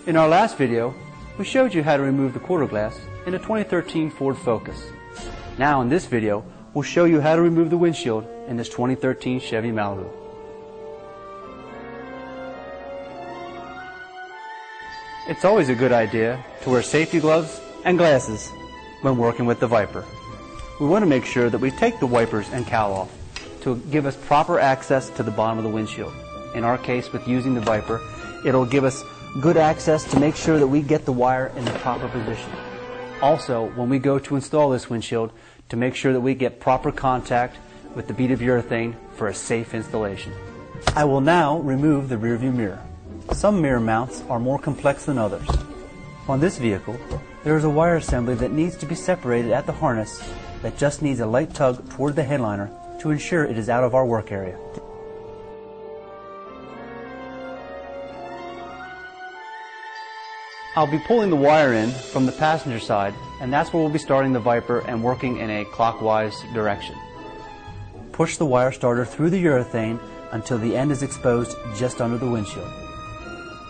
In our last video, we showed you how to remove the quarter glass in a 2013 Ford Focus. Now in this video, we'll show you how to remove the windshield in this 2013 Chevy Malibu. It's always a good idea to wear safety gloves and glasses when working with the Viper. We want to make sure that we take the wipers and cowl off to give us proper access to the bottom of the windshield. In our case, with using the Viper, it'll give us good access to make sure that we get the wire in the proper position. Also, when we go to install this windshield, to make sure that we get proper contact with the bead of urethane for a safe installation. I will now remove the rearview mirror. Some mirror mounts are more complex than others. On this vehicle, there is a wire assembly that needs to be separated at the harness that just needs a light tug toward the headliner to ensure it is out of our work area. I'll be pulling the wire in from the passenger side, and that's where we'll be starting the Viper and working in a clockwise direction. Push the wire starter through the urethane until the end is exposed just under the windshield.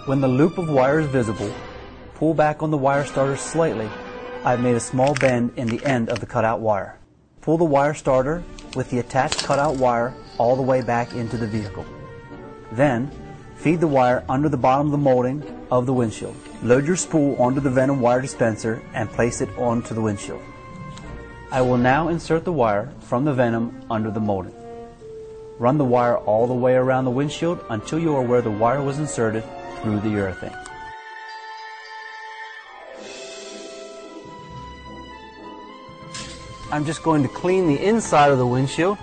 When the loop of wire is visible, pull back on the wire starter slightly. I've made a small bend in the end of the cutout wire. Pull the wire starter with the attached cutout wire all the way back into the vehicle. Then, feed the wire under the bottom of the molding of the windshield. Load your spool onto the venom wire dispenser and place it onto the windshield. I will now insert the wire from the venom under the molding. Run the wire all the way around the windshield until you are where the wire was inserted through the urethane. I'm just going to clean the inside of the windshield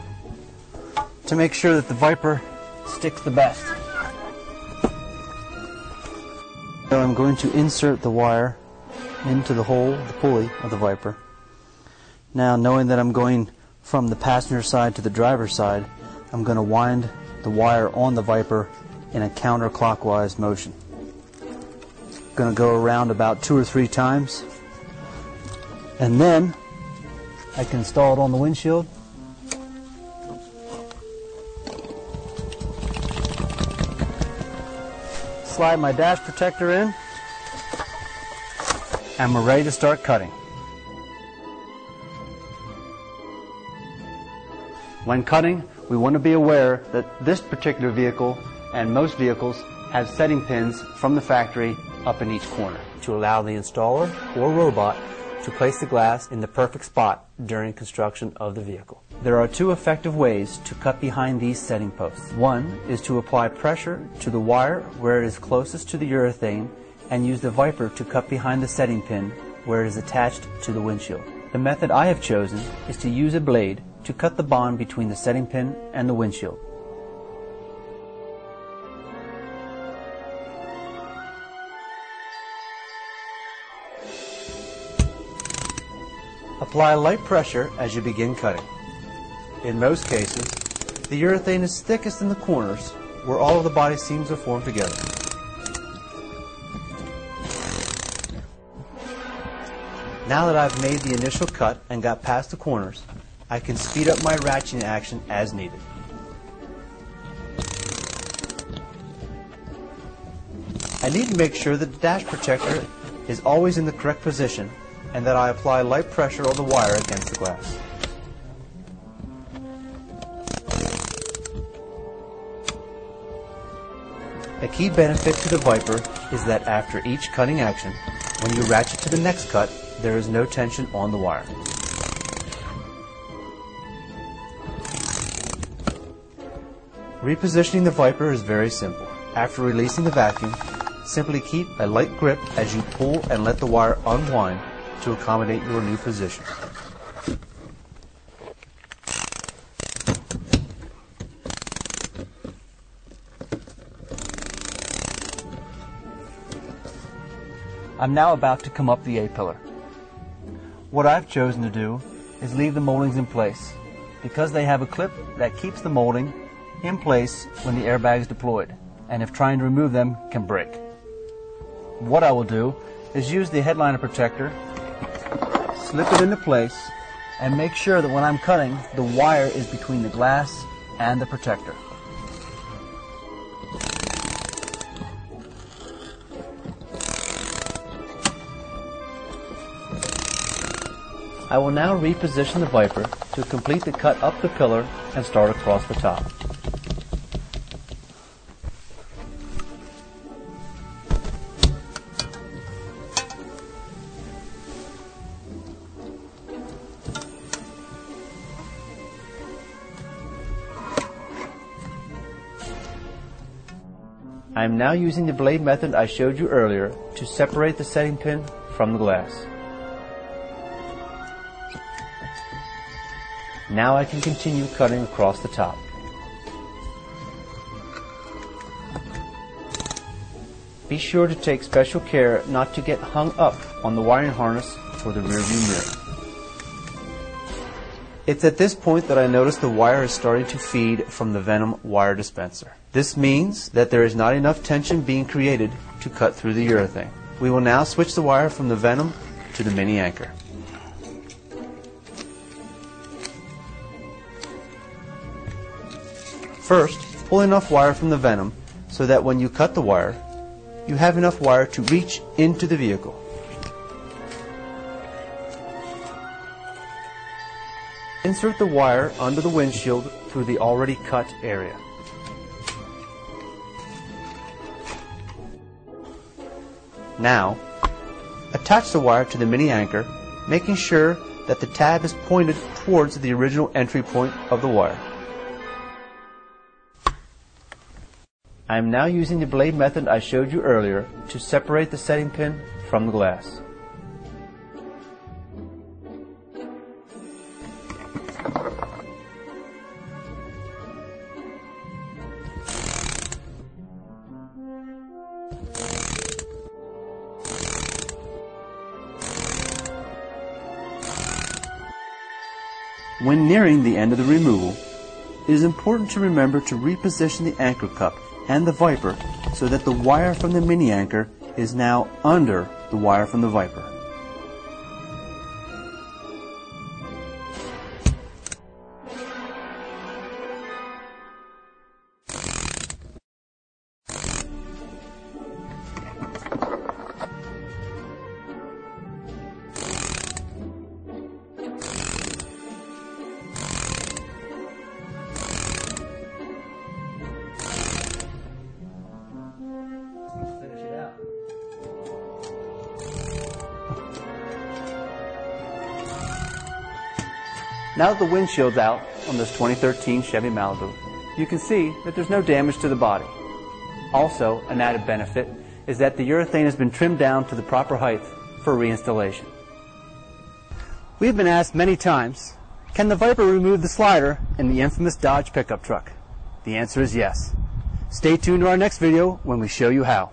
to make sure that the Viper sticks the best. So I'm going to insert the wire into the hole, the pulley of the Viper. Now, knowing that I'm going from the passenger side to the driver's side, I'm going to wind the wire on the Viper in a counterclockwise motion. I'm going to go around about 2 or 3 times, and then I can install it on the windshield. Slide my dash protector in, and we're ready to start cutting. When cutting, we want to be aware that this particular vehicle and most vehicles have setting pins from the factory up in each corner to allow the installer or robot to place the glass in the perfect spot during construction of the vehicle. There are 2 effective ways to cut behind these setting posts. One is to apply pressure to the wire where it is closest to the urethane and use the Viper to cut behind the setting pin where it is attached to the windshield. The method I have chosen is to use a blade to cut the bond between the setting pin and the windshield. Apply light pressure as you begin cutting. In most cases, the urethane is thickest in the corners where all of the body seams are formed together. Now that I've made the initial cut and got past the corners, I can speed up my ratcheting action as needed. I need to make sure that the dash protector is always in the correct position and that I apply light pressure on the wire against the glass. A key benefit to the Viper is that after each cutting action, when you ratchet to the next cut, there is no tension on the wire. Repositioning the Viper is very simple. After releasing the vacuum, simply keep a light grip as you pull and let the wire unwind to accommodate your new position. I'm now about to come up the A-pillar. What I've chosen to do is leave the moldings in place because they have a clip that keeps the molding in place when the airbag is deployed, and if trying to remove them can break. What I will do is use the headliner protector, slip it into place, and make sure that when I'm cutting, the wire is between the glass and the protector. I will now reposition the Viper to complete the cut up the pillar and start across the top. I am now using the blade method I showed you earlier to separate the setting pin from the glass. Now I can continue cutting across the top. Be sure to take special care not to get hung up on the wiring harness for the rearview mirror. It's at this point that I notice the wire is starting to feed from the Venom wire dispenser. This means that there is not enough tension being created to cut through the urethane. We will now switch the wire from the Venom to the mini anchor. First, pull enough wire from the Venom so that when you cut the wire, you have enough wire to reach into the vehicle. Insert the wire under the windshield through the already cut area. Now, attach the wire to the mini anchor, making sure that the tab is pointed towards the original entry point of the wire. I am now using the blade method I showed you earlier to separate the setting pin from the glass. When nearing the end of the removal, it is important to remember to reposition the anchor cup and the Viper so that the wire from the mini anchor is now under the wire from the Viper. Now that the windshield's out on this 2013 Chevy Malibu, you can see that there's no damage to the body. Also, an added benefit is that the urethane has been trimmed down to the proper height for reinstallation. We have been asked many times, can the Viper remove the slider in the infamous Dodge pickup truck? The answer is yes. Stay tuned to our next video when we show you how.